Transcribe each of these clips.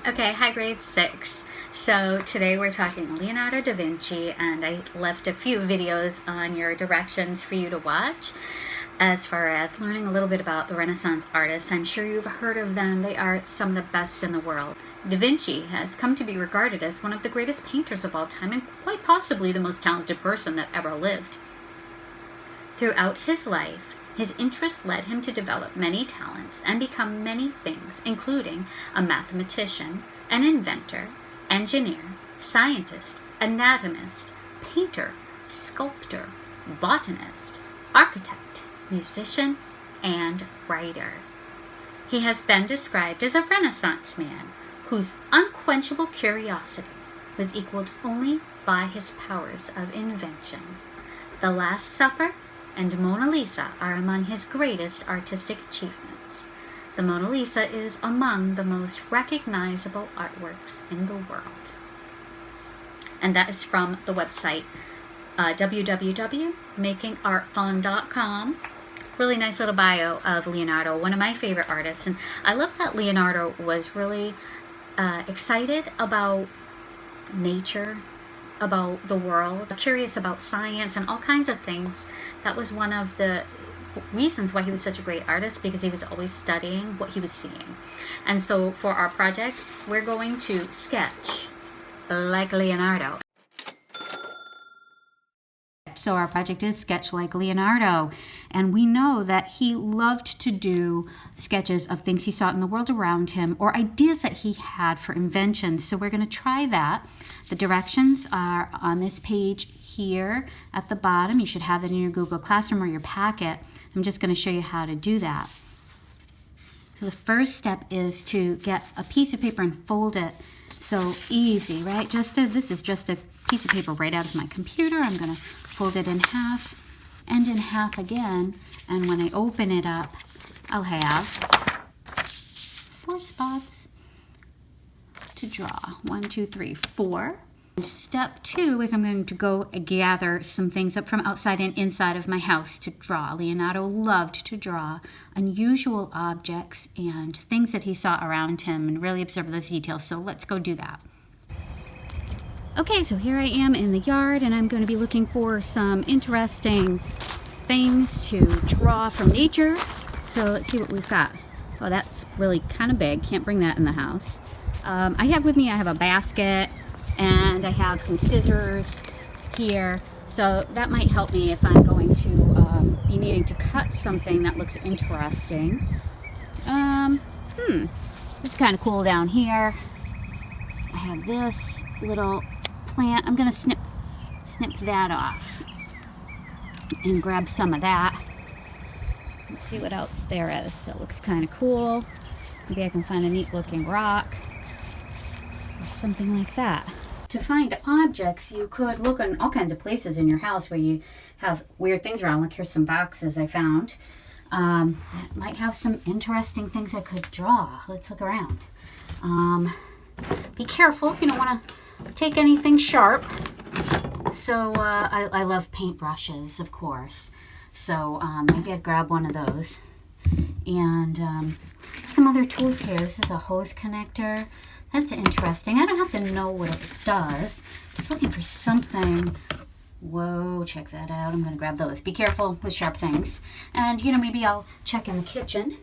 Okay, hi grade 6. So today we're talking Leonardo da Vinci, and I left a few videos on your directions for you to watch as far as learning a little bit about the Renaissance artists. I'm sure you've heard of them. They are some of the best in the world. Da Vinci has come to be regarded as one of the greatest painters of all time and quite possibly the most talented person that ever lived. Throughout his life, his interest led him to develop many talents and become many things, including a mathematician, an inventor, engineer, scientist, anatomist, painter, sculptor, botanist, architect, musician, and writer. He has been described as a Renaissance man whose unquenchable curiosity was equaled only by his powers of invention. The Last Supper and Mona Lisa are among his greatest artistic achievements. The Mona Lisa is among the most recognizable artworks in the world. And that is from the website www.makingartfun.com. Really nice little bio of Leonardo, one of my favorite artists. And I love that Leonardo was really excited about nature, about the world, curious about science and all kinds of things. That was one of the reasons why he was such a great artist, because he was always studying what he was seeing. And so for our project, we're going to sketch like Leonardo. So our project is sketch like Leonardo, and we know that he loved to do sketches of things he saw in the world around him or ideas that he had for inventions. So we're going to try that. The directions are on this page here at the bottom. You should have that in your Google Classroom or your packet. I'm just going to show you how to do that. So the first step is to get a piece of paper and fold it. So easy, right? This is just a piece of paper right out of my computer. I'm going to fold it in half and in half again. And when I open it up, I'll have 4 spots to draw. 1, 2, 3, 4. And step 2 is I'm going to go gather some things up from outside and inside of my house to draw. Leonardo loved to draw unusual objects and things that he saw around him and really observe those details. So let's go do that. Okay, so here I am in the yard, and I'm going to be looking for some interesting things to draw from nature. So let's see what we've got. Oh, that's really kind of big. Can't bring that in the house. I have a basket, and I have some scissors here. So that might help me if I'm going to be needing to cut something that looks interesting. It's kind of cool down here. I have this little plant. I'm going to snip that off and grab some of that. Let's see what else there is. So it looks kind of cool. Maybe I can find a neat looking rock or something like that. To find objects, you could look in all kinds of places in your house where you have weird things around. Look, here's some boxes I found that might have some interesting things I could draw. Let's look around. Be careful. You don't want to take anything sharp. So I love paintbrushes, of course. So maybe I'd grab one of those. And some other tools here. This is a hose connector. That's interesting. I don't have to know what it does. Just looking for something. Whoa, check that out. I'm going to grab those. Be careful with sharp things. And, maybe I'll check in the kitchen.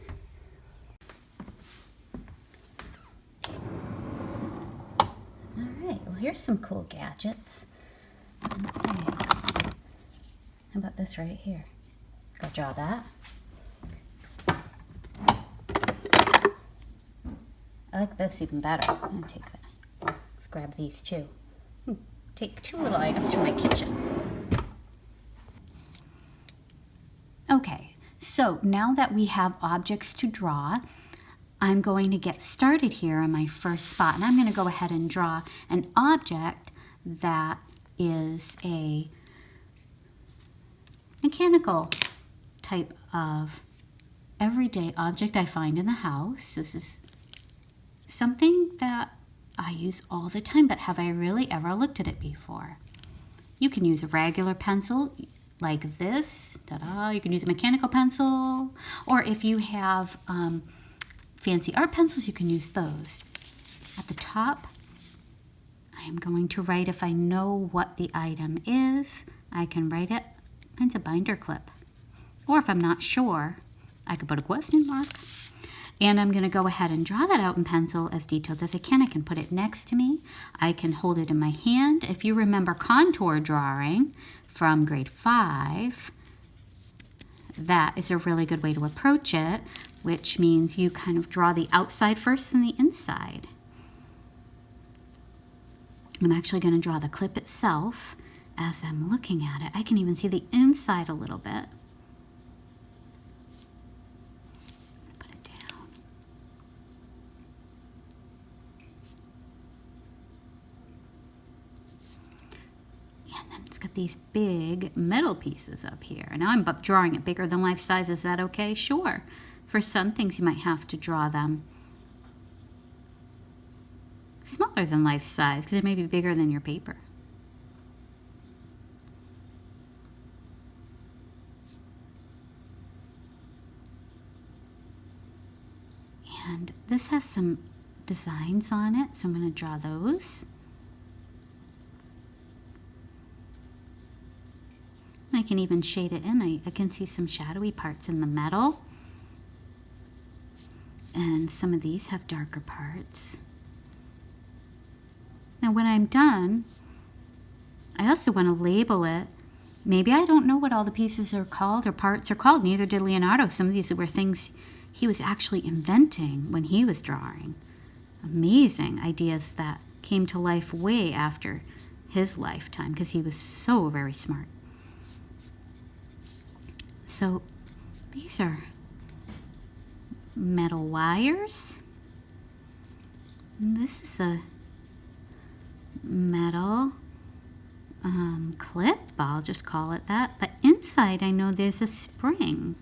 Well, here's some cool gadgets. Let's see. How about this right here? Go draw that. I like this even better. I'm going to take that. Let's grab these too. Take 2 little items from my kitchen. Okay, so now that we have objects to draw, I'm going to get started here on my first spot, and I'm going to go ahead and draw an object that is a mechanical type of everyday object I find in the house. This is something that I use all the time, but have I really ever looked at it before? You can use a regular pencil like this. Ta-da! You can use a mechanical pencil, or if you have fancy art pencils, you can use those. At the top, I am going to write, if I know what the item is, I can write it. Mine's a binder clip. Or if I'm not sure, I could put a question mark. And I'm going to go ahead and draw that out in pencil as detailed as I can. I can put it next to me. I can hold it in my hand. If you remember contour drawing from grade 5, that is a really good way to approach it, which means you kind of draw the outside first and the inside. I'm actually going to draw the clip itself as I'm looking at it. I can even see the inside a little bit. Put it down. And then it's got these big metal pieces up here. Now I'm drawing it bigger than life size. Is that okay? Sure. For some things you might have to draw them smaller than life size because it may be bigger than your paper. And this has some designs on it, so I'm going to draw those. I can even shade it in. I can see some shadowy parts in the metal. And some of these have darker parts. Now when I'm done, I also want to label it. Maybe I don't know what all the pieces are called or parts are called. Neither did Leonardo. Some of these were things he was actually inventing when he was drawing. Amazing ideas that came to life way after his lifetime because he was so very smart. So these are metal wires. And this is a metal clip, I'll just call it that. But inside I know there's a spring.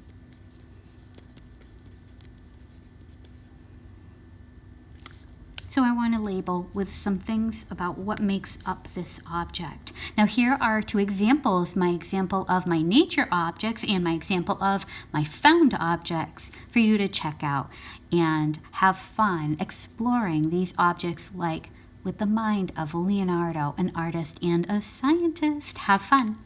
So I want to label with some things about what makes up this object. Now here are two examples, my example of my nature objects and my example of my found objects for you to check out and have fun exploring these objects like with the mind of Leonardo, an artist and a scientist. Have fun.